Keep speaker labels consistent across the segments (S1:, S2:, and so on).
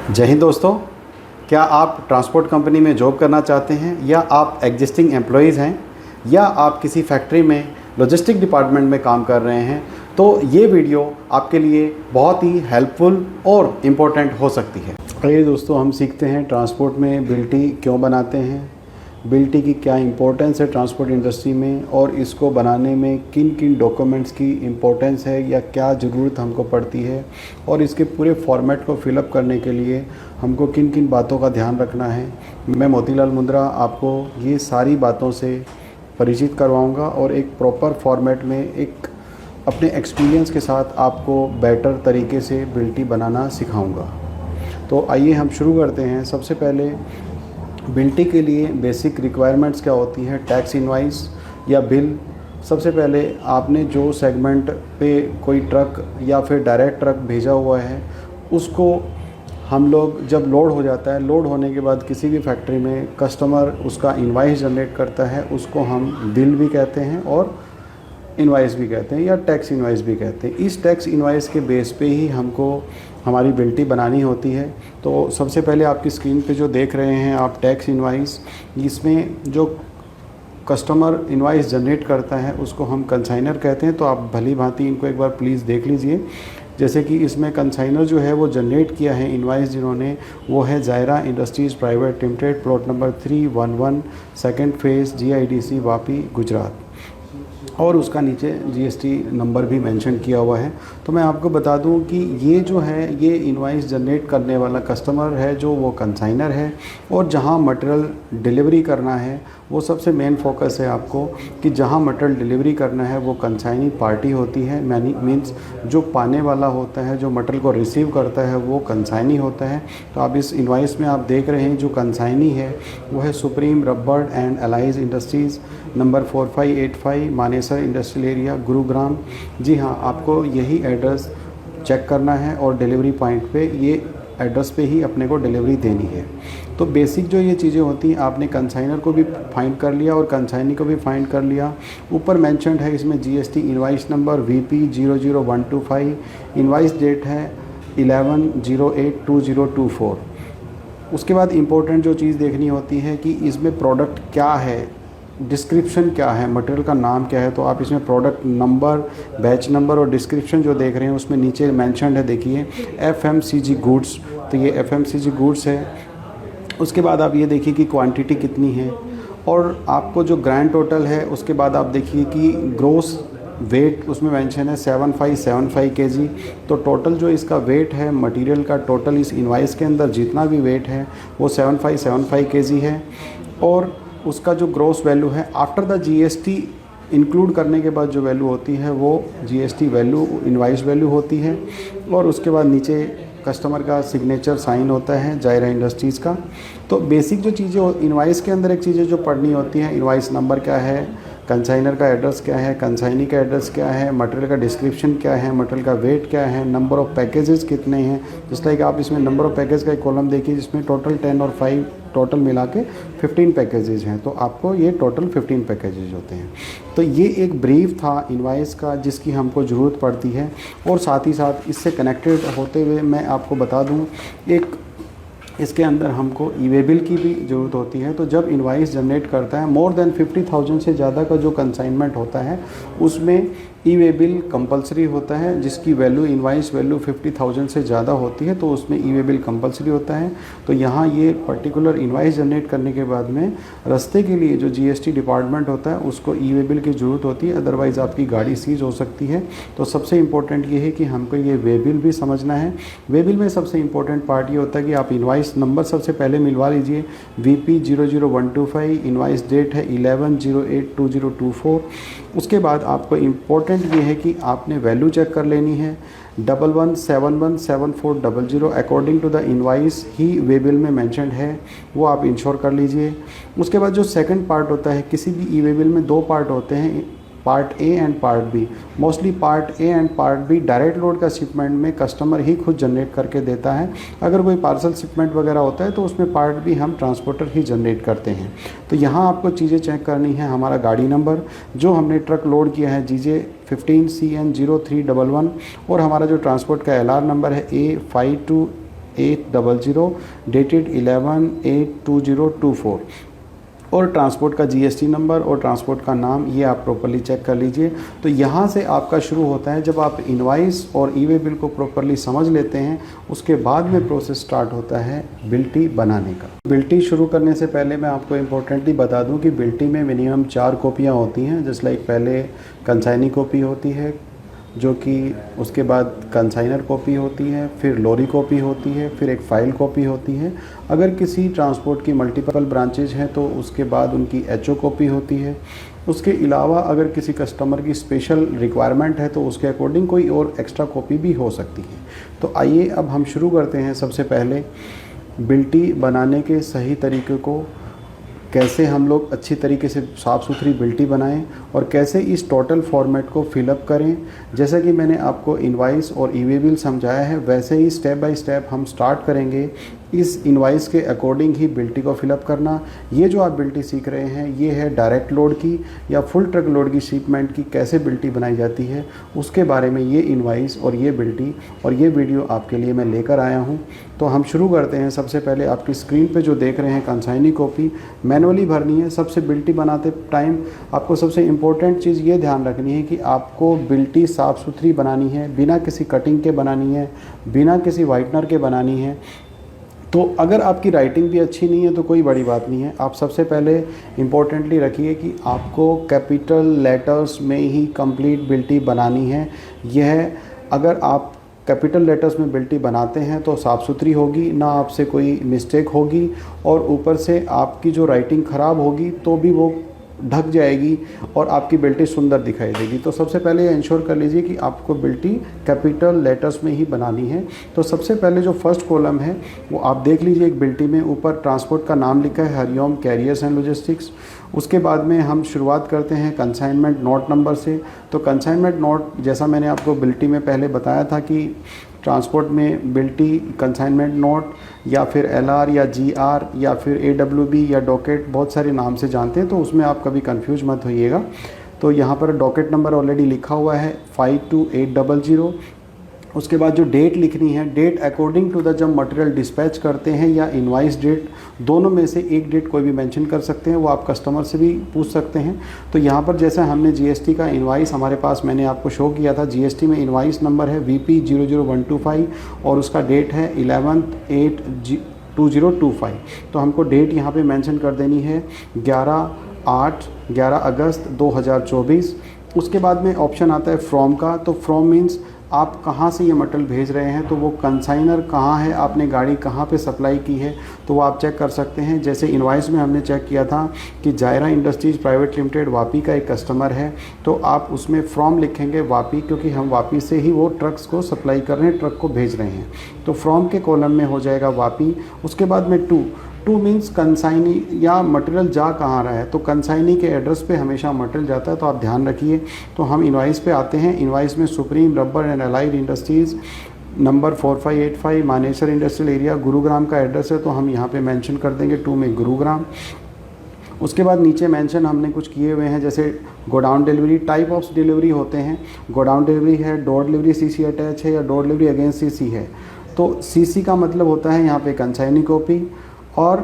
S1: जय हिंद दोस्तों। क्या आप ट्रांसपोर्ट कंपनी में जॉब करना चाहते हैं या आप एग्जिस्टिंग एम्प्लॉयज़ हैं या आप किसी फैक्ट्री में लॉजिस्टिक डिपार्टमेंट में काम कर रहे हैं, तो ये वीडियो आपके लिए बहुत ही हेल्पफुल और इम्पोर्टेंट हो सकती है। आइए दोस्तों, हम सीखते हैं ट्रांसपोर्ट में बिल टी क्यों बनाते हैं, बिल टी की क्या इंपॉर्टेंस है ट्रांसपोर्ट इंडस्ट्री में, और इसको बनाने में किन किन डॉक्यूमेंट्स की इंपॉर्टेंस है या क्या ज़रूरत हमको पड़ती है, और इसके पूरे फॉर्मेट को फिलअप करने के लिए हमको किन किन बातों का ध्यान रखना है। मैं मोतीलाल मुंद्रा आपको ये सारी बातों से परिचित करवाऊंगा और एक प्रॉपर फॉर्मेट में एक अपने एक्सपीरियंस के साथ आपको बेटर तरीके से बिल टी बनाना सिखाऊंगा। तो आइए हम शुरू करते हैं। सबसे पहले बिल टी के लिए बेसिक रिक्वायरमेंट्स क्या होती है। टैक्स इनवाइस या बिल, सबसे पहले आपने जो सेगमेंट पे कोई ट्रक या फिर डायरेक्ट ट्रक भेजा हुआ है, उसको हम लोग जब लोड हो जाता है, लोड होने के बाद किसी भी फैक्ट्री में कस्टमर उसका इनवाइस जनरेट करता है, उसको हम बिल भी कहते हैं और इनवाइस भी कहते हैं या टैक्स इनवाइस भी कहते हैं। इस टैक्स इनवाइस के बेस पे ही हमको हमारी बिल टी बनानी होती है। तो सबसे पहले आपकी स्क्रीन पे जो देख रहे हैं आप टैक्स इनवाइस, इसमें जो कस्टमर इनवाइस जनरेट करता है उसको हम कंसाइनर कहते हैं। तो आप भली भांति इनको एक बार प्लीज़ देख लीजिए। जैसे कि इसमें कंसाइनर जो है वो जनरेट किया है इनवाइस जिन्होंने, वो है Zaira industries private limited, plot number 311, second phase, GIDC Vapi Gujarat, और उसका नीचे GST नंबर भी मेंशन किया हुआ है। तो मैं आपको बता दूं कि ये जो है ये इनवाइस जनरेट करने वाला कस्टमर है जो वो कंसाइनर है, और जहां मटेरियल डिलीवरी करना है वो सबसे मेन फोकस है आपको कि जहां मटेरियल डिलीवरी करना है वो कंसाइनी पार्टी होती है। मीन्स जो पाने वाला होता है, जो मटेरियल को रिसीव करता है वो कंसाइनी होता है। तो आप इस इनवाइस में आप देख रहे हैं जो कंसाइनी है वो है Supreme Rubber and Allies Industries, number 4585 Manesar industrial area, Gurugram. जी हाँ, आपको यही एड्रेस चेक करना है और डिलीवरी पॉइंट पे ये एड्रेस पे ही अपने को डिलीवरी देनी है। तो बेसिक जो ये चीज़ें होती हैं, आपने कंसाइनर को भी फाइंड कर लिया और कंसाइनी को भी फाइंड कर लिया। ऊपर मेंशन्ड है इसमें GST invoice number VP00125, invoice date है 11/08/2024। उसके बाद इम्पोर्टेंट जो चीज़ देखनी होती है कि इसमें प्रोडक्ट क्या है, डिस्क्रिप्शन क्या है, मटेरियल का नाम क्या है। तो आप इसमें प्रोडक्ट नंबर, बैच नंबर और डिस्क्रिप्शन जो देख रहे हैं उसमें नीचे मेंशन्ड है, देखिए FMCG गुड्स। तो ये FMCG गुड्स है। उसके बाद आप ये देखिए कि क्वांटिटी कितनी है, और आपको जो ग्रैंड टोटल है उसके बाद आप देखिए कि ग्रोस वेट उसमें मेंशन है 7575 kg। तो टोटल जो इसका वेट है मटेरियल का, टोटल इस इनवाइस के अंदर जितना भी वेट है वो 7575 kg है। और उसका जो ग्रॉस वैल्यू है आफ्टर द GST इंक्लूड करने के बाद जो वैल्यू होती है वो GST वैल्यू, इनवाइस वैल्यू होती है। और उसके बाद नीचे कस्टमर का सिग्नेचर साइन होता है जायरा इंडस्ट्रीज़ का। तो बेसिक जो चीज़ें इनवाइस के अंदर एक चीज़ें जो पढ़नी होती हैं, इनवाइस नंबर क्या है, कंसाइनर का एड्रेस क्या है, कंसाइनी का एड्रेस क्या है, मटेरियल का डिस्क्रिप्शन क्या है, मटेरियल का वेट क्या है, नंबर ऑफ़ पैकेजेस कितने हैं। जिस लाइक आप इसमें नंबर ऑफ़ पैकेज का एक कॉलम देखिए जिसमें टोटल 10 और 5 टोटल मिला के 15 पैकेजेस हैं। तो आपको ये टोटल 15 पैकेजेस होते हैं। तो ये एक ब्रीफ था इनवाइस का जिसकी हमको ज़रूरत पड़ती है। और साथ ही साथ इससे कनेक्टेड होते हुए मैं आपको बता दूं, एक इसके अंदर हमको ई-वे बिल की भी ज़रूरत होती है। तो जब इनवाइस जनरेट करता है मोर देन 50,000 से ज़्यादा का जो कंसाइनमेंट होता है उसमें ई-वे बिल कंपलसरी होता है, जिसकी वैल्यू इनवाइस वैल्यू 50,000 से ज़्यादा होती है तो उसमें ई-वे बिल कंपलसरी होता है। तो यहाँ ये पर्टिकुलर इनवाइस जनरेट करने के बाद में रास्ते के लिए जो GST डिपार्टमेंट होता है उसको ई-वे बिल की ज़रूरत होती है, अदरवाइज़ आपकी गाड़ी सीज हो सकती है। तो सबसे इम्पोर्टेंट ये है कि हमको ये वे बिल भी समझना है। वे बिल में सबसे इम्पोर्टेंट पार्ट ये होता है कि आप इनवाइस नंबर सबसे पहले मिलवा लीजिए, VP00125, इनवाइस डेट है 11/08/2024। उसके बाद आपको इम्पोर्टेंट ये है कि आपने वैल्यू चेक कर लेनी है 11717400 अकॉर्डिंग टू द इनवाइस ही वे बिल में मेंशन्ड है, वो आप इंश्योर कर लीजिए। उसके बाद जो सेकंड पार्ट होता है, किसी भी ई वे बिल में दो पार्ट होते हैं, part A and part B. Mostly part A and part B direct load का शिपमेंट में कस्टमर ही खुद जनरेट करके देता है। अगर कोई पार्सल शिपमेंट वगैरह होता है तो उसमें पार्ट बी हम ट्रांसपोर्टर ही जनरेट करते हैं। तो यहाँ आपको चीज़ें चेक करनी है, हमारा गाड़ी नंबर जो हमने ट्रक लोड किया है GJ 15CN 0311 और हमारा जो ट्रांसपोर्ट का LR नंबर है A52 800 डेटेड 11/8/2024 और ट्रांसपोर्ट का जीएसटी नंबर और ट्रांसपोर्ट का नाम ये आप प्रॉपर्ली चेक कर लीजिए। तो यहाँ से आपका शुरू होता है, जब आप इनवाइस और ई-वे बिल को प्रॉपर्ली समझ लेते हैं उसके बाद में प्रोसेस स्टार्ट होता है बिल्टी बनाने का। बिल्टी शुरू करने से पहले मैं आपको इम्पोर्टेंटली बता दूं कि बिल्टी में मिनिमम 4 कॉपियाँ होती हैं। जस्ट लाइक पहले कंसाइनी कॉपी होती है, जो कि उसके बाद कंसाइनर कॉपी होती है, फिर लॉरी कॉपी होती है, फिर एक फ़ाइल कॉपी होती है। अगर किसी ट्रांसपोर्ट की मल्टीपल ब्रांचेज हैं तो उसके बाद उनकी एचओ कॉपी होती है। उसके अलावा अगर किसी कस्टमर की स्पेशल रिक्वायरमेंट है तो उसके अकॉर्डिंग कोई और एक्स्ट्रा कॉपी भी हो सकती है। तो आइए अब हम शुरू करते हैं। सबसे पहले बिल्टी बनाने के सही तरीके को, कैसे हम लोग अच्छी तरीके से साफ़ सुथरी बिल्टी बनाएं और कैसे इस टोटल फॉर्मेट को फिलअप करें। जैसा कि मैंने आपको इनवाइस और ई-वे बिल समझाया है वैसे ही स्टेप बाय स्टेप हम स्टार्ट करेंगे इस इनवाइस के अकॉर्डिंग ही बिल्टी को फिलअप करना। ये जो आप बिल्टी सीख रहे हैं ये है डायरेक्ट लोड की या फुल ट्रक लोड की शिपमेंट की कैसे बिल्टी बनाई जाती है, उसके बारे में ये इनवाइस और ये बिल्टी और ये वीडियो आपके लिए मैं लेकर आया हूँ। तो हम शुरू करते हैं। सबसे पहले आपकी स्क्रीन पे जो देख रहे हैं कंसाइनी कॉपी मैनुअली भरनी है। सबसे बिल्टी बनाते टाइम आपको सबसे इम्पोर्टेंट चीज़ ये ध्यान रखनी है कि आपको बिल्टी साफ़ सुथरी बनानी है, बिना किसी कटिंग के बनानी है, बिना किसी वाइटनर के बनानी है। तो अगर आपकी राइटिंग भी अच्छी नहीं है तो कोई बड़ी बात नहीं है। आप सबसे पहले इम्पोर्टेंटली रखिए कि आपको कैपिटल लेटर्स में ही कंप्लीट बिल्टी बनानी है। यह अगर आप कैपिटल लेटर्स में बिल्टी बनाते हैं तो साफ़ सुथरी होगी, ना आपसे कोई मिस्टेक होगी और ऊपर से आपकी जो राइटिंग ख़राब होगी तो भी वो ढक जाएगी और आपकी बिल्टी सुंदर दिखाई देगी। तो सबसे पहले ये इंश्योर कर लीजिए कि आपको बिल्टी कैपिटल लेटर्स में ही बनानी है। तो सबसे पहले जो फर्स्ट कॉलम है वो आप देख लीजिए। एक बिल्टी में ऊपर ट्रांसपोर्ट का नाम लिखा है हरिओम कैरियर्स एंड लॉजिस्टिक्स। उसके बाद में हम शुरुआत करते हैं कंसाइनमेंट नोट नंबर से। तो कंसाइनमेंट नोट जैसा मैंने आपको बिल्टी में पहले बताया था कि ट्रांसपोर्ट में बिल्टी कंसाइनमेंट नोट या फिर एलआर या जीआर या फिर एडब्ल्यूबी या डॉकेट बहुत सारे नाम से जानते हैं, तो उसमें आप कभी कंफ्यूज मत होइएगा। तो यहाँ पर डॉकेट नंबर ऑलरेडी लिखा हुआ है 52800। उसके बाद जो डेट लिखनी है, डेट अकॉर्डिंग टू द जब मटेरियल डिस्पैच करते हैं या इनवाइस डेट, दोनों में से एक डेट कोई भी मेंशन कर सकते हैं, वो आप कस्टमर से भी पूछ सकते हैं। तो यहाँ पर जैसे हमने जीएसटी का इनवाइस हमारे पास मैंने आपको शो किया था, जीएसटी में इनवाइस नंबर है VP00125 और उसका डेट है 11/8/2025। तो हमको डेट यहाँ पे मेंशन कर देनी है 11 अगस्त 2024। उसके बाद में ऑप्शन आता है फ्रॉम का। तो फ्रॉम मीन्स आप कहाँ से ये मटेरियल भेज रहे हैं, तो वो कंसाइनर कहाँ है, आपने गाड़ी कहाँ पे सप्लाई की है, तो वो आप चेक कर सकते हैं। जैसे इनवाइस में हमने चेक किया था कि Zaira industries private limited Vapi का एक कस्टमर है, तो आप उसमें फ्रॉम लिखेंगे वापी, क्योंकि हम वापी से ही वो ट्रक्स को सप्लाई कर रहे हैं, ट्रक को भेज रहे हैं। तो फ्रॉम के कॉलम में हो जाएगा वापी। उसके बाद में टू मीन्स कंसाइनी या मटेरियल जा कहाँ रहा है, तो कंसाइनी के एड्रेस पे हमेशा मटेरियल जाता है, तो आप ध्यान रखिए। तो हम इनवाइस पे आते हैं। इनवाइस में supreme Rubber and allied industries number 4585 Manesar industrial area Gurugram का एड्रेस है, तो हम यहाँ पे मेंशन कर देंगे 2 में गुरुग्राम। उसके बाद नीचे मेंशन हमने कुछ किए हुए हैं, जैसे godown delivery, type of delivery होते हैं। गोडाउन डिलीवरी है, डोर डिलीवरी सीसी अटैच है या डोर डिलीवरी अगेंस्ट सीसी है। तो सीसी का मतलब होता है यहाँ पे कंसाइनी कॉपी और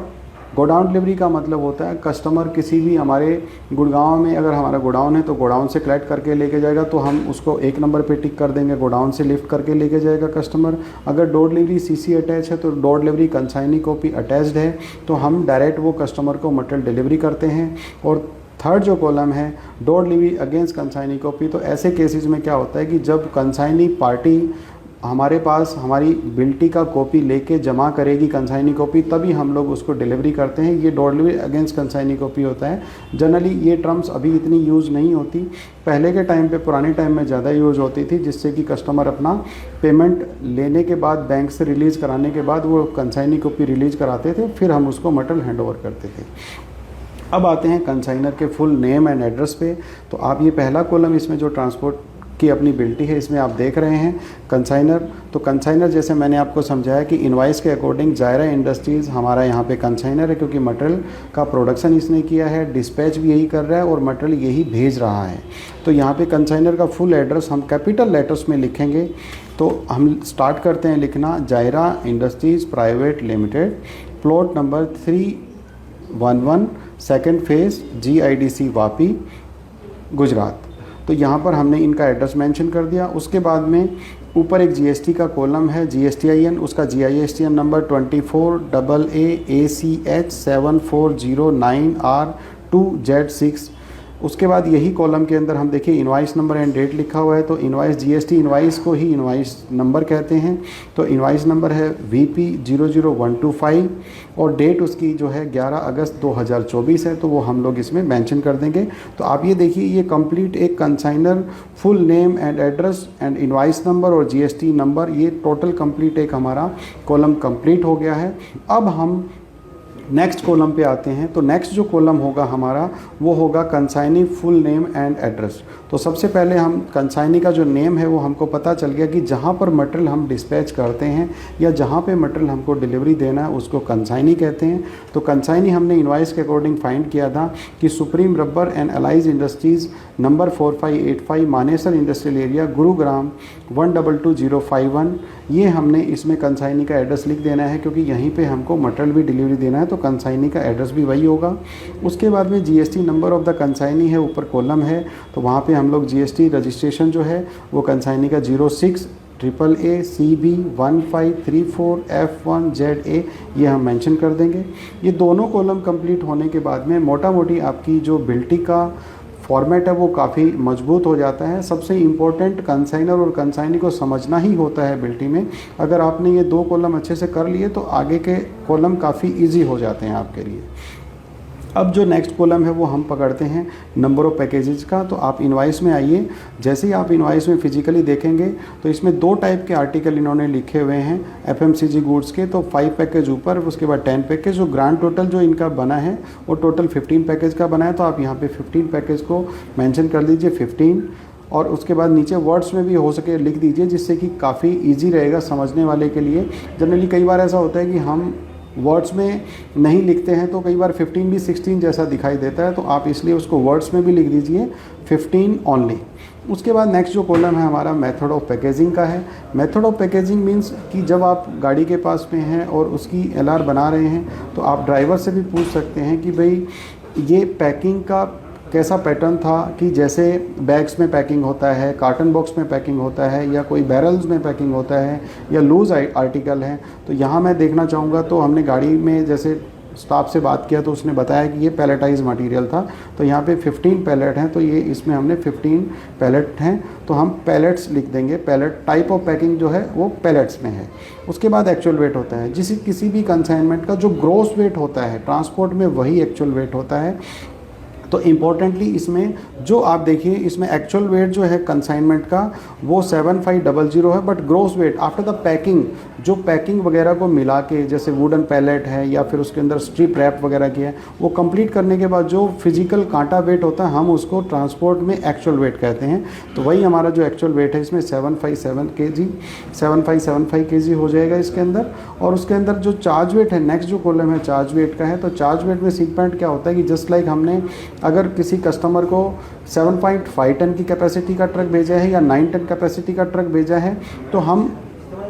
S1: गोडाउन डिलीवरी का मतलब होता है कस्टमर किसी भी हमारे गुड़गांव में अगर हमारा गोडाउन है तो गोडाउन से कलेक्ट करके लेके जाएगा, तो हम उसको 1 नंबर पे टिक कर देंगे, गोडाउन से लिफ्ट करके लेके जाएगा कस्टमर। अगर डोर डिलीवरी सीसी अटैच है तो door delivery consignee copy attached है, तो हम डायरेक्ट वो कस्टमर को मटेरियल डिलीवरी करते हैं। और थर्ड जो कॉलम है door delivery against consignee copy, तो ऐसे केसेस में क्या होता है कि जब कंसाइनी पार्टी हमारे पास हमारी बिल्टी का कॉपी लेके जमा करेगी कंसाइनी कॉपी, तभी हम लोग उसको डिलीवरी करते हैं। ये door delivery against consignee copy होता है। जनरली ये टर्म्स अभी इतनी यूज़ नहीं होती, पहले के टाइम पे पुराने टाइम में ज़्यादा यूज़ होती थी, जिससे कि कस्टमर अपना पेमेंट लेने के बाद बैंक से रिलीज़ कराने के बाद वो कंसाइनी कॉपी रिलीज़ कराते थे, फिर हम उसको मटेरियल हैंड ओवर करते थे। अब आते हैं कंसाइनर के फुल नेम एंड एड्रेस पे। तो आप ये पहला कॉलम इसमें जो ट्रांसपोर्ट की अपनी बिल्टी है। इसमें आप देख रहे हैं कंसाइनर, तो कंसाइनर जैसे मैंने आपको समझाया कि इनवाइस के अकॉर्डिंग जायरा इंडस्ट्रीज़ हमारा यहाँ पे कंसाइनर है, क्योंकि मटेरियल का प्रोडक्शन इसने किया है, डिस्पैच भी यही कर रहा है और मटेरियल यही भेज रहा है। तो यहाँ पे कंसाइनर का फुल एड्रेस हम कैपिटल लेटर्स में लिखेंगे। तो हम स्टार्ट करते हैं लिखना, Zaira industries private limited, plot number 311, second phase, GIDC Vapi, Gujarat. तो यहाँ पर हमने इनका एड्रेस मेंशन कर दिया। उसके बाद में ऊपर एक GST का कॉलम है, GSTIN, उसका GISTN नंबर 24AAACH7409R2Z6। उसके बाद यही कॉलम के अंदर हम देखिए इनवाइस नंबर एंड डेट लिखा हुआ है। तो इनवाइस GST इनवाइस को ही इनवाइस नंबर कहते हैं। तो इनवाइस नंबर है VP 00125 और डेट उसकी जो है 11 अगस्त 2024 है, तो वो हम लोग इसमें मेंशन कर देंगे। तो आप ये देखिए ये कंप्लीट एक consignor full name and address and invoice number और GST नंबर, ये टोटल कंप्लीट एक हमारा कॉलम कंप्लीट हो गया है। अब हम नेक्स्ट कॉलम पे आते हैं। तो नेक्स्ट जो कॉलम होगा हमारा वो होगा consignee full name and address. तो सबसे पहले हम कंसाइनी का जो नेम है वो हमको पता चल गया कि जहाँ पर मटेरियल हम डिस्पैच करते हैं या जहाँ पे मटेरियल हमको डिलीवरी देना है उसको कंसाइनी कहते हैं। तो कंसाइनी हमने इनवाइस के अकॉर्डिंग फाइंड किया था कि supreme Rubber and Allies Industries number 4585 Manesar industrial area, Gurugram 122051, ये हमने इसमें कंसाइनी का एड्रेस लिख देना है, क्योंकि यहीं पे हमको मटेरियल भी डिलीवरी देना है, तो कंसाइनी का एड्रेस भी वही होगा। उसके बाद में GST number of the consignee है, ऊपर कॉलम है, तो वहाँ पे हम लोग GST रजिस्ट्रेशन जो है वो कंसाइनी का 06AACB1534F1ZA ये हम मेंशन कर देंगे। ये दोनों कॉलम कंप्लीट होने के बाद में मोटा मोटी आपकी जो बिल्टी का फॉर्मेट है वो काफ़ी मजबूत हो जाता है। सबसे इम्पोर्टेंट कंसाइनर और कंसाइनी को समझना ही होता है बिल्टी में। अगर आपने ये दो कॉलम अच्छे से कर लिए तो आगे के कॉलम काफ़ी इजी हो जाते हैं आपके लिए। अब जो नेक्स्ट कॉलम है वो हम पकड़ते हैं नंबर ऑफ़ पैकेजेस का। तो आप इनवाइस में आइए, जैसे ही आप इनवाइस में फिजिकली देखेंगे तो इसमें दो टाइप के आर्टिकल इन्होंने लिखे हुए हैं FMCG गुड्स के। तो 5 पैकेज ऊपर, उसके बाद 10 पैकेज, जो ग्रांड टोटल जो इनका बना है वो टोटल 15 पैकेज का बना है। तो आप यहाँ पे 15 पैकेज को मेंशन कर दीजिए 15, और उसके बाद नीचे वर्ड्स में भी हो सके लिख दीजिए, जिससे कि काफ़ी ईजी रहेगा समझने वाले के लिए। जनरली कई बार ऐसा होता है कि हम वर्ड्स में नहीं लिखते हैं तो कई बार 15 भी 16 जैसा दिखाई देता है, तो आप इसलिए उसको वर्ड्स में भी लिख दीजिए 15 ओनली। उसके बाद नेक्स्ट जो कॉलम है हमारा मेथड ऑफ पैकेजिंग का है। मेथड ऑफ पैकेजिंग मींस कि जब आप गाड़ी के पास में हैं और उसकी LR बना रहे हैं तो आप ड्राइवर से भी पूछ सकते हैं कि भाई ये पैकिंग का कैसा पैटर्न था, कि जैसे बैग्स में पैकिंग होता है, कार्टन बॉक्स में पैकिंग होता है, या कोई बैरल्स में पैकिंग होता है, या लूज़ आर्टिकल है। तो यहाँ मैं देखना चाहूँगा, तो हमने गाड़ी में जैसे स्टाफ से बात किया तो उसने बताया कि ये पैलेटाइज मटेरियल था। तो यहाँ पे 15 पैलेट हैं, तो ये इसमें हमने 15 पैलेट हैं, तो हम पैलेट्स लिख देंगे। पैलेट टाइप ऑफ पैकिंग जो है वो पैलेट्स में है। उसके बाद एक्चुअल वेट होता है, किसी भी कंसाइनमेंट का जो ग्रॉस वेट होता है ट्रांसपोर्ट में वही एक्चुअल वेट होता है। तो इम्पोर्टेंटली इसमें जो आप देखिए इसमें एक्चुअल वेट जो है कंसाइनमेंट का वो 7500 है, but gross weight after the packing, जो पैकिंग वगैरह को मिला के जैसे वुडन पैलेट है या फिर उसके अंदर स्ट्रिप रैप वगैरह की है, वो कंप्लीट करने के बाद जो फिजिकल कांटा वेट होता है हम उसको ट्रांसपोर्ट में एक्चुअल वेट कहते हैं। तो वही हमारा जो एक्चुअल वेट है इसमें 7575 kg हो जाएगा इसके अंदर। और उसके अंदर जो चार्ज वेट है, नेक्स्ट जो कॉलम है चार्ज वेट का है, तो चार्ज वेट में सीक पॉइंट क्या होता है कि जस्ट लाइक हमने अगर किसी कस्टमर को 7.5 टन की कैपेसिटी का ट्रक भेजा है या 9 टन कैपेसिटी का ट्रक भेजा है, तो हम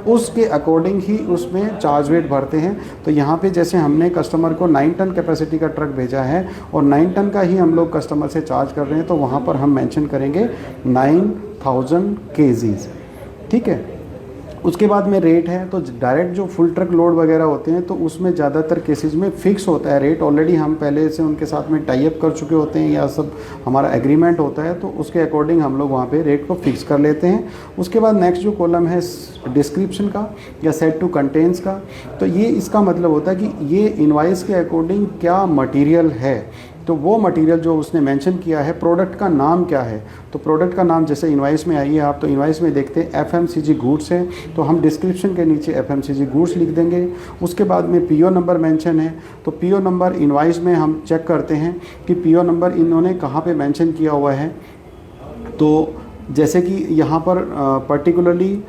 S1: उसके अकॉर्डिंग ही उसमें चार्ज वेट भरते हैं। तो यहाँ पे जैसे हमने कस्टमर को 9 टन कैपेसिटी का ट्रक भेजा है और 9 टन का ही हम लोग कस्टमर से चार्ज कर रहे हैं, तो वहाँ पर हम मेंशन करेंगे 9000 kgs, ठीक है। उसके बाद में रेट है, तो डायरेक्ट जो फुल ट्रक लोड वगैरह होते हैं तो उसमें ज़्यादातर केसेस में फ़िक्स होता है रेट। ऑलरेडी हम पहले से उनके साथ में टाई अप कर चुके होते हैं या सब हमारा एग्रीमेंट होता है, तो उसके अकॉर्डिंग हम लोग वहाँ पे रेट को फिक्स कर लेते हैं। उसके बाद नेक्स्ट जो कॉलम है डिस्क्रिप्शन का या सेट टू कंटेंट्स का, तो ये इसका मतलब होता है कि ये इनवाइस के अकॉर्डिंग क्या मटीरियल है, तो वो मटेरियल जो उसने मेंशन किया है, प्रोडक्ट का नाम क्या है। तो प्रोडक्ट का नाम जैसे इनवाइस में आइए आप, तो इनवाइस में देखते हैं FMCG गुड्स है, तो हम डिस्क्रिप्शन के नीचे FMCG गुड्स लिख देंगे। उसके बाद में PO नंबर मेंशन है, तो PO नंबर इनवाइस में हम चेक करते हैं कि PO नंबर इन्होंने कहाँ पे मेंशन किया हुआ है। तो जैसे कि यहाँ पर पर्टिकुलरली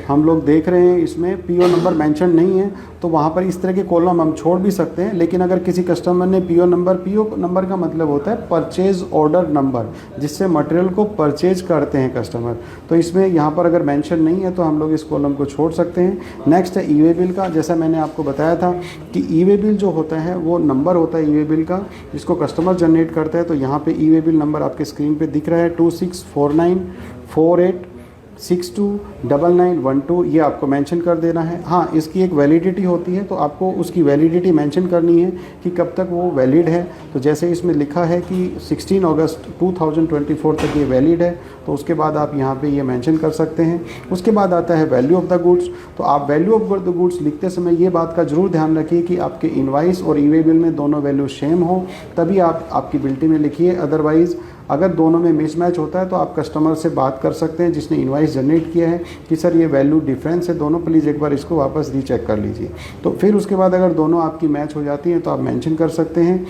S1: हम लोग देख रहे हैं इसमें पीओ नंबर मेंशन नहीं है, तो वहाँ पर इस तरह के कॉलम हम छोड़ भी सकते हैं। लेकिन अगर किसी कस्टमर ने पीओ नंबर का मतलब होता है परचेज ऑर्डर नंबर, जिससे मटेरियल को परचेज करते हैं कस्टमर, तो इसमें यहाँ पर अगर मेंशन नहीं है तो हम लोग इस कॉलम को छोड़ सकते हैं। नेक्स्ट है ई वे बिल का। जैसा मैंने आपको बताया था कि ई वे बिल जो होता है वो नंबर होता है ई वे बिल का, जिसको कस्टमर जनरेट करता है। तो यहाँ पे ई वे बिल नंबर आपके स्क्रीन पे दिख रहा है 264948629912, ये आपको मेंशन कर देना है। हाँ, इसकी एक वैलिडिटी होती है, तो आपको उसकी वैलिडिटी मेंशन करनी है कि कब तक वो वैलिड है। तो जैसे इसमें लिखा है कि 16 अगस्त 2024 तक ये वैलिड है, तो उसके बाद आप यहाँ पे ये मेंशन कर सकते हैं। उसके बाद आता है वैल्यू ऑफ द गुड्स। तो आप वैल्यू ऑफ द गुड्स लिखते समय ये बात का जरूर ध्यान रखिए कि आपके इनवाइस और ई वे बिल में दोनों वैल्यू सेम हो, तभी आप आपकी बिल्टी में लिखिए। अदरवाइज़ अगर दोनों में मिसमैच होता है तो आप कस्टमर से बात कर सकते हैं जिसने इनवाइस जनरेट किया है कि सर ये वैल्यू डिफरेंस है दोनों, प्लीज़ एक बार इसको वापस रीचेक कर लीजिए। तो फिर उसके बाद अगर दोनों आपकी मैच हो जाती हैं तो आप मेंशन कर सकते हैं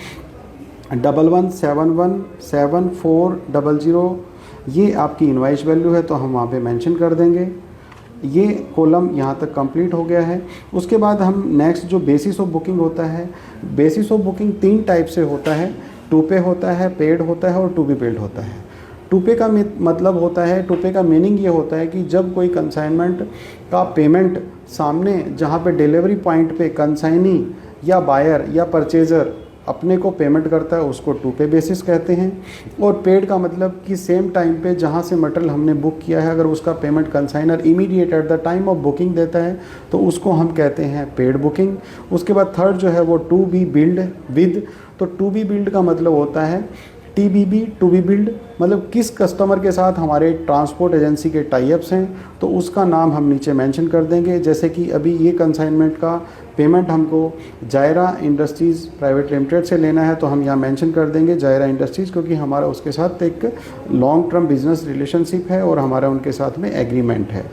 S1: 11717400, ये आपकी इनवाइस वैल्यू है, तो हम वहाँ पे मेंशन कर देंगे। ये कॉलम यहाँ तक कंप्लीट हो गया है। उसके बाद हम नेक्स्ट जो बेसिस ऑफ बुकिंग होता है, बेसिस ऑफ बुकिंग 3 टाइप से होता है, टू पे होता है, पेड होता है और टू बी पेड होता है। टू पे का मतलब होता है, टू पे का मीनिंग ये होता है कि जब कोई कंसाइनमेंट का पेमेंट सामने जहाँ पे डिलीवरी पॉइंट पे कंसाइनी या बायर या परचेज़र अपने को पेमेंट करता है उसको टू पे बेसिस कहते हैं। और पेड का मतलब कि सेम टाइम पे जहाँ से मटेरियल हमने बुक किया है अगर उसका payment consignor immediate at the time of booking देता है तो उसको हम कहते हैं पेड बुकिंग। उसके बाद थर्ड जो है वो टू बी बिल्ड विद। तो टू बी बिल्ड का मतलब होता है TBB टू बी बिल्ड, मतलब किस कस्टमर के साथ हमारे ट्रांसपोर्ट एजेंसी के टाई-अप्स हैं तो उसका नाम हम नीचे मेंशन कर देंगे। जैसे कि अभी ये कंसाइनमेंट का पेमेंट हमको जायरा इंडस्ट्रीज़ प्राइवेट लिमिटेड से लेना है, तो हम यहाँ मेंशन कर देंगे जायरा इंडस्ट्रीज़, क्योंकि हमारा उसके साथ एक लॉन्ग टर्म बिजनेस रिलेशनशिप है और हमारा उनके साथ में एग्रीमेंट है।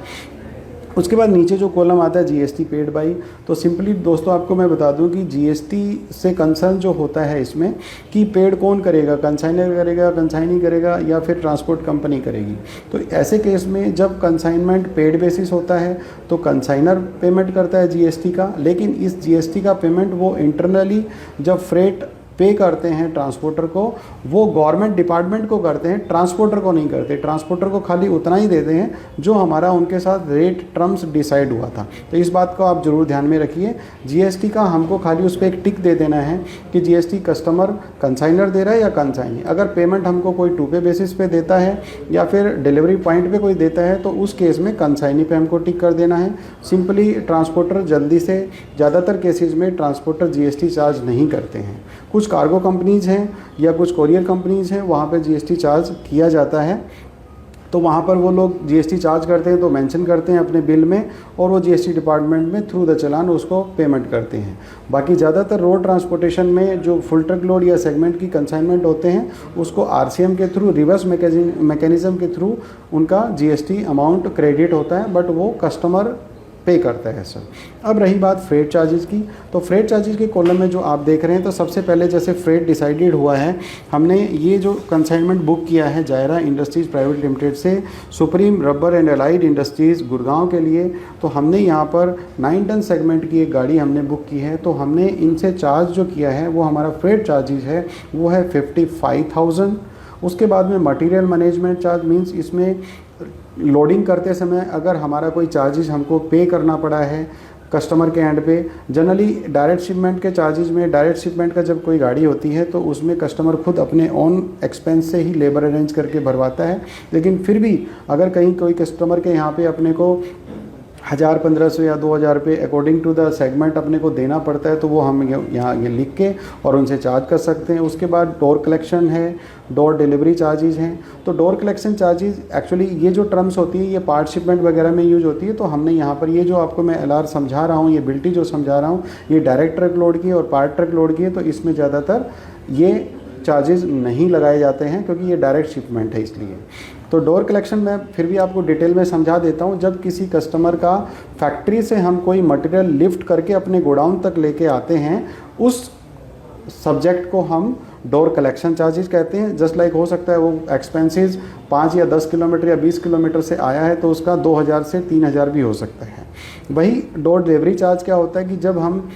S1: उसके बाद नीचे जो कॉलम आता है GST पेड बाई, तो सिंपली दोस्तों आपको मैं बता दूं कि GST से कंसर्न जो होता है इसमें कि पेड कौन करेगा, कंसाइनर करेगा, कंसाइनी करेगा या फिर ट्रांसपोर्ट कंपनी करेगी। तो ऐसे केस में जब कंसाइनमेंट पेड बेसिस होता है तो कंसाइनर पेमेंट करता है GST का, लेकिन इस GST का पेमेंट वो इंटरनली जब फ्रेट पे करते हैं ट्रांसपोर्टर को, वो गवर्नमेंट डिपार्टमेंट को करते हैं, ट्रांसपोर्टर को नहीं करते। ट्रांसपोर्टर को खाली उतना ही देते हैं जो हमारा उनके साथ रेट टर्म्स डिसाइड हुआ था। तो इस बात को आप ज़रूर ध्यान में रखिए। GST का हमको खाली उस पर एक टिक दे देना है कि GST कस्टमर कंसाइनर दे रहा है या कंसाइनी। अगर पेमेंट हमको कोई टू पे बेसिस पे देता है या फिर डिलीवरी पॉइंट पे कोई देता है तो उस केस में कंसाइनी पे हमको टिक कर देना है। सिंपली ट्रांसपोर्टर जल्दी से, ज़्यादातर केसेस में ट्रांसपोर्टर GST चार्ज नहीं करते हैं। कुछ कार्गो कंपनीज़ हैं या कुछ कोरियर कंपनीज़ हैं वहाँ पे GST चार्ज किया जाता है, तो वहाँ पर वो लोग GST चार्ज करते हैं तो मेंशन करते हैं अपने बिल में और वो GST डिपार्टमेंट में थ्रू द चलान उसको पेमेंट करते हैं। बाकी ज़्यादातर रोड ट्रांसपोर्टेशन में जो फुल ट्रक लोड या सेगमेंट की कंसाइनमेंट होते हैं उसको RCM के थ्रू, रिवर्स मैकेनिज़्म के थ्रू उनका GST अमाउंट क्रेडिट होता है, बट वो कस्टमर पे करता है सर। अब रही बात फ्रेट चार्जेस की, तो फ्रेट चार्जेस के कॉलम में जो आप देख रहे हैं, तो सबसे पहले जैसे फ्रेट डिसाइडेड हुआ है, हमने ये जो कंसाइनमेंट बुक किया है जायरा इंडस्ट्रीज़ प्राइवेट लिमिटेड से supreme Rubber and allied industries Gurgaon के लिए, तो हमने यहाँ पर 9 टन सेगमेंट की एक गाड़ी हमने बुक की है। तो हमने इनसे चार्ज जो किया है वो हमारा फ्रेट चार्जेस है वो है 55,000। उसके बाद में मटेरियल मैनेजमेंट चार्ज मीन्स इसमें लोडिंग करते समय अगर हमारा कोई चार्जेस हमको पे करना पड़ा है कस्टमर के एंड पे, जनरली डायरेक्ट शिपमेंट के चार्जेस में, डायरेक्ट शिपमेंट का जब कोई गाड़ी होती है तो उसमें कस्टमर खुद अपने ऑन एक्सपेंस से ही लेबर अरेंज करके भरवाता है। लेकिन फिर भी अगर कहीं कोई कस्टमर के यहाँ पे अपने को 1000, 1500 या 2000 रुपये अकॉर्डिंग टू द सेगमेंट अपने को देना पड़ता है, तो वो हम यहाँ ये लिख के और उनसे चार्ज कर सकते हैं। उसके बाद डोर कलेक्शन है, डोर डिलीवरी चार्जेस हैं। तो डोर कलेक्शन चार्जेस एक्चुअली ये जो टर्म्स होती है ये पार्ट शिपमेंट वगैरह में यूज होती है। तो हमने यहाँ पर ये जो आपको मैं LR समझा रहा हूँ, ये बिल्टी जो समझा रहा हूँ, ये डायरेक्ट ट्रक लोड की और पार्ट ट्रक लोड की है, तो इसमें ज़्यादातर ये चार्जेस नहीं लगाए जाते हैं क्योंकि ये डायरेक्ट शिपमेंट है इसलिए। तो डोर कलेक्शन मैं फिर भी आपको डिटेल में समझा देता हूँ। जब किसी कस्टमर का फैक्ट्री से हम कोई मटेरियल लिफ्ट करके अपने गोडाउन तक लेके आते हैं, उस सब्जेक्ट को हम डोर कलेक्शन चार्जेस कहते हैं। जस्ट लाइक हो सकता है वो एक्सपेंसेस 5 या 10 किलोमीटर या 20 किलोमीटर से आया है तो उसका 2000 से 3000 भी हो सकता है। वही डोर डिलीवरी चार्ज क्या होता है कि जब हम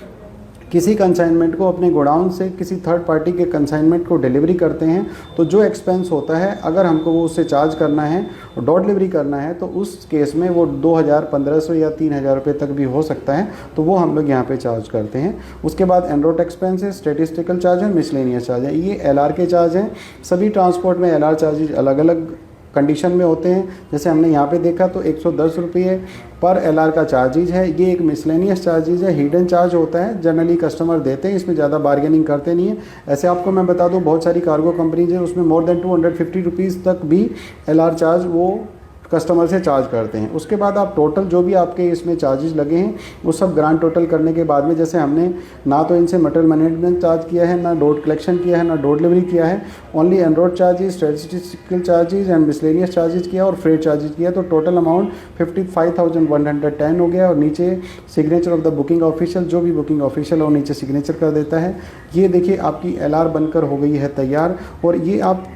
S1: किसी कंसाइनमेंट को अपने गोडाउन से किसी थर्ड पार्टी के कंसाइनमेंट को डिलीवरी करते हैं तो जो एक्सपेंस होता है अगर हमको वो उससे चार्ज करना है और डोर डिलीवरी करना है तो उस केस में वो 2000, 1500 या 3000 रुपये तक भी हो सकता है, तो वो हम लोग यहाँ पे चार्ज करते हैं। उसके बाद एनरोट एक्सपेंस है, स्टेटिस्टिकल चार्ज है, मिसलेनियस चार्ज है, ये LR के चार्ज हैं। सभी ट्रांसपोर्ट में LR चार्जेज अलग अलग कंडीशन में होते हैं। जैसे हमने यहाँ पे देखा तो 110 रुपये पर LR का चार्जेज है। ये एक मिसलेनियस चार्जेज है, हिडन चार्ज होता है, जनरली कस्टमर देते हैं, इसमें ज़्यादा बार्गेनिंग करते नहीं है। ऐसे आपको मैं बता दूँ बहुत सारी कार्गो कंपनीज है उसमें मोर देन 250 रुपीज़ तक भी LR चार्ज वो कस्टमर से चार्ज करते हैं। उसके बाद आप टोटल जो भी आपके इसमें चार्जेस लगे हैं वो सब ग्रांड टोटल करने के बाद में, जैसे हमने ना तो इनसे मटेरियल मैनेजमेंट चार्ज किया है, ना डोर कलेक्शन किया है, ना डोर डिलीवरी किया है, only en route charges, statistical charges and miscellaneous charges किया और फ्रेट चार्जेस किया, तो टोटल अमाउंट 55,110 हो गया। और नीचे signature of the booking official, जो भी बुकिंग ऑफिशियल हो नीचे सिग्नेचर कर देता है। ये देखिए आपकी LR बनकर हो गई है तैयार। और ये आप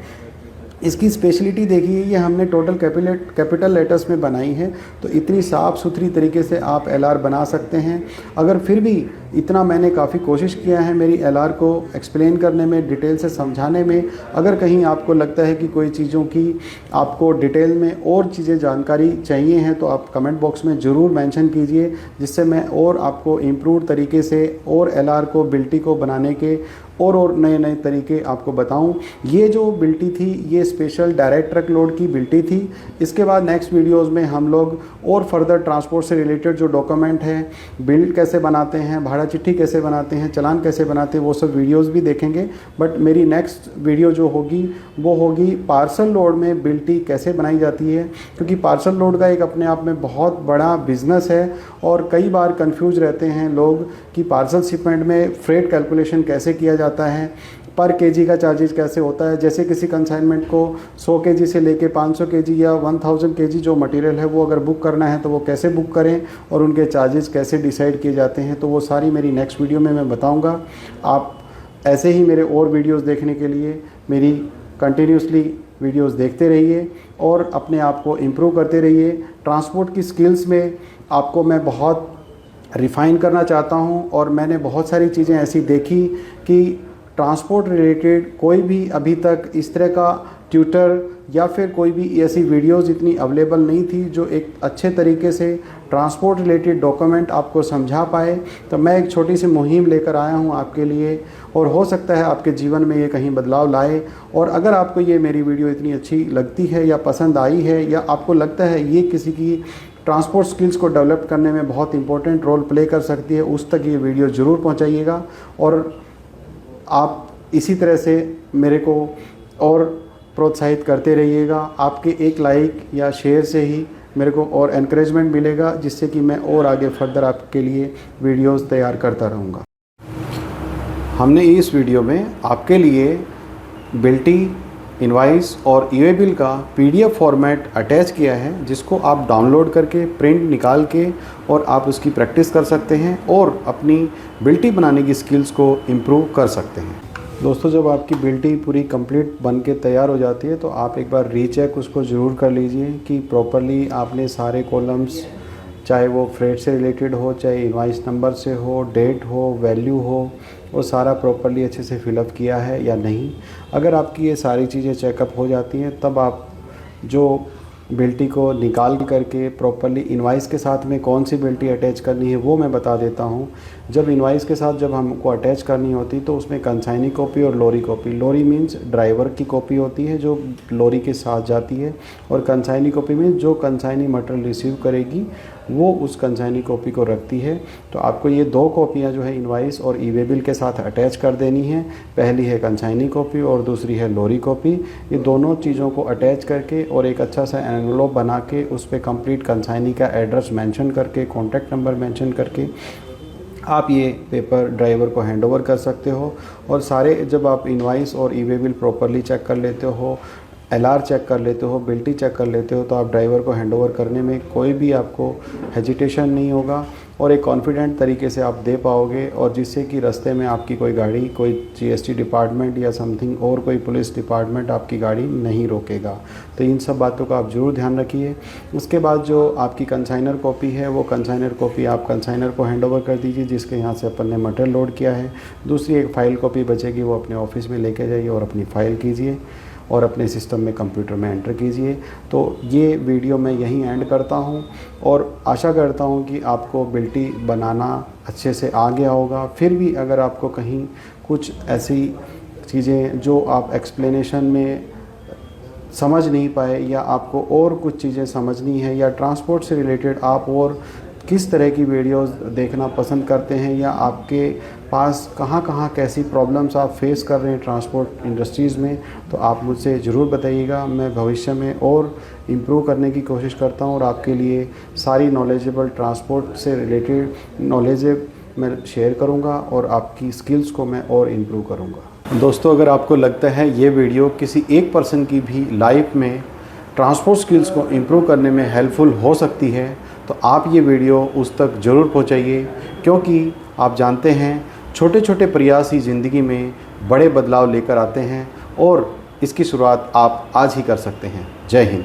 S1: इसकी स्पेशलिटी देखिए, ये हमने टोटल कैपिटल लेटर्स में बनाई है, तो इतनी साफ़ सुथरी तरीके से आप LR बना सकते हैं। अगर फिर भी इतना मैंने काफ़ी कोशिश किया है मेरी LR को एक्सप्लेन करने में, डिटेल से समझाने में, अगर कहीं आपको लगता है कि कोई चीज़ों की आपको डिटेल में और चीज़ें जानकारी चाहिए हैं तो आप कमेंट बॉक्स में ज़रूर मेंशन कीजिए, जिससे मैं और आपको इम्प्रूव तरीके से और LR को बिल्टी को बनाने के और नए नए तरीके आपको बताऊं। ये जो बिल्टी थी ये स्पेशल डायरेक्ट ट्रक लोड की बिल्टी थी। इसके बाद नेक्स्ट वीडियोस में हम लोग और फर्दर ट्रांसपोर्ट से रिलेटेड जो डॉक्यूमेंट है, बिल कैसे बनाते हैं, भाड़ा चिट्ठी कैसे बनाते हैं, चालान कैसे बनाते हैं, वो सब वीडियोस भी देखेंगे। बट मेरी नेक्स्ट वीडियो जो होगी वो होगी पार्सल लोड में बिल्टी कैसे बनाई जाती है, क्योंकि पार्सल लोड का एक अपने आप में बहुत बड़ा बिजनेस है और कई बार कंफ्यूज रहते हैं लोग कि पार्सल शिपमेंट में फ्रेट कैलकुलेशन कैसे किया जाता है, पर केजी का चार्जेस कैसे होता है। जैसे किसी कंसाइनमेंट को 100 केजी से लेके 500 केजी या 1000 केजी जो मटेरियल है वो अगर बुक करना है तो वो कैसे बुक करें और उनके चार्जेस कैसे डिसाइड किए जाते हैं, तो वो सारी मेरी नेक्स्ट वीडियो में मैं बताऊंगा। आप ऐसे ही मेरे और वीडियोस देखने के लिए मेरी कंटिन्यूसली वीडियोस देखते रहिए और अपने आप को इम्प्रूव करते रहिए। ट्रांसपोर्ट की स्किल्स में आपको मैं बहुत रिफ़ाइन करना चाहता हूं और मैंने बहुत सारी चीज़ें ऐसी देखी कि ट्रांसपोर्ट रिलेटेड कोई भी अभी तक इस तरह का ट्यूटर या फिर कोई भी ऐसी वीडियोस इतनी अवेलेबल नहीं थी जो एक अच्छे तरीके से ट्रांसपोर्ट रिलेटेड डॉक्यूमेंट आपको समझा पाए। तो मैं एक छोटी सी मुहिम लेकर आया हूं आपके लिए और हो सकता है आपके जीवन में ये कहीं बदलाव लाए। और अगर आपको ये मेरी वीडियो इतनी अच्छी लगती है या पसंद आई है या आपको लगता है ये किसी की ट्रांसपोर्ट स्किल्स को डेवलप करने में बहुत इंपॉर्टेंट रोल प्ले कर सकती है, उस तक ये वीडियो ज़रूर पहुंचाइएगा। और आप इसी तरह से मेरे को और प्रोत्साहित करते रहिएगा। आपके एक लाइक या शेयर से ही मेरे को और एनकरेजमेंट मिलेगा, जिससे कि मैं और आगे फर्दर आपके लिए वीडियोस तैयार करता रहूँगा। हमने इस वीडियो में आपके लिए बिल्टी, इनवाइस और ई-वे बिल का PDF फॉर्मेट अटैच किया है, जिसको आप डाउनलोड करके प्रिंट निकाल के और आप उसकी प्रैक्टिस कर सकते हैं और अपनी बिल्टी बनाने की स्किल्स को इम्प्रूव कर सकते हैं। दोस्तों, जब आपकी बिल्टी पूरी कंप्लीट बन के तैयार हो जाती है तो आप एक बार रीचेक उसको ज़रूर कर लीजिए कि प्रॉपरली आपने सारे कॉलम्स, चाहे वो फ्रेट से रिलेटेड हो, चाहे इनवाइस नंबर से हो, डेट हो, वैल्यू हो, वो सारा प्रॉपरली अच्छे से फिलअप किया है या नहीं। अगर आपकी ये सारी चीज़ें चेकअप हो जाती हैं तब आप जो बिल्टी को निकाल करके प्रॉपरली इनवाइस के साथ में कौन सी बिल्टी अटैच करनी है वो मैं बता देता हूँ। जब इनवाइस के साथ जब हमको अटैच करनी होती तो उसमें कंसाइनी कॉपी और लोरी कॉपी, लोरी मीन्स ड्राइवर की कॉपी होती है जो लोरी के साथ जाती है, और कंसाइनी कॉपी मीन्स जो कंसाइनी मटेरियल रिसीव करेगी वो उस कंसाइनी कॉपी को रखती है। तो आपको ये 2 कॉपियाँ जो है इनवाइस और ई-वे बिल के साथ अटैच कर देनी है। पहली है कंसाइनी कॉपी और दूसरी है लोरी कॉपी। ये दोनों चीज़ों को अटैच करके और एक अच्छा सा एनवलप बना के उस पर कंप्लीट कंसाइनी का एड्रेस मेंशन करके, कॉन्टैक्ट नंबर मेंशन करके आप ये पेपर ड्राइवर को हैंडओवर कर सकते हो। और सारे जब आप इनवाइस और ई-वे बिल प्रॉपरली चेक कर लेते हो, LR चेक कर लेते हो, बिल्टी चेक कर लेते हो, तो आप ड्राइवर को हैंडओवर करने में कोई भी आपको हेजिटेशन नहीं होगा। और एक कॉन्फिडेंट तरीके से आप दे पाओगे, और जिससे कि रास्ते में आपकी कोई गाड़ी, कोई जीएसटी डिपार्टमेंट या समथिंग और कोई पुलिस डिपार्टमेंट आपकी गाड़ी नहीं रोकेगा। तो इन सब बातों का आप ज़रूर ध्यान रखिए। उसके बाद जो आपकी कंसाइनर कॉपी है, वो कंसाइनर कॉपी आप कंसाइनर को हैंड ओवर कर दीजिए जिसके यहाँ से अपन ने मटेरियल लोड किया है। दूसरी एक फ़ाइल कॉपी बचेगी, वो अपने ऑफिस में लेके जाइए और अपनी फ़ाइल कीजिए और अपने सिस्टम में कंप्यूटर में एंटर कीजिए। तो ये वीडियो मैं यहीं एंड करता हूँ और आशा करता हूँ कि आपको बिल्टी बनाना अच्छे से आ गया होगा। फिर भी अगर आपको कहीं कुछ ऐसी चीज़ें जो आप एक्सप्लेनेशन में समझ नहीं पाए, या आपको और कुछ चीज़ें समझनी है, या ट्रांसपोर्ट से रिलेटेड आप और किस तरह की वीडियोस देखना पसंद करते हैं, या आपके पास कहाँ कहाँ कैसी प्रॉब्लम्स आप फेस कर रहे हैं ट्रांसपोर्ट इंडस्ट्रीज़ में, तो आप मुझसे ज़रूर बताइएगा। मैं भविष्य में और इम्प्रूव करने की कोशिश करता हूँ और आपके लिए सारी नॉलेजेबल ट्रांसपोर्ट से रिलेटेड नॉलेज मैं शेयर करूँगा और आपकी स्किल्स को मैं और इम्प्रूव करूँगा। दोस्तों, अगर आपको लगता है ये वीडियो किसी एक पर्सन की भी लाइफ में ट्रांसपोर्ट स्किल्स को इम्प्रूव करने में हेल्पफुल हो सकती है, तो आप ये वीडियो उस तक ज़रूर पहुंचाइए, क्योंकि आप जानते हैं छोटे छोटे प्रयास ही ज़िंदगी में बड़े बदलाव लेकर आते हैं और इसकी शुरुआत आप आज ही कर सकते हैं। जय हिंद।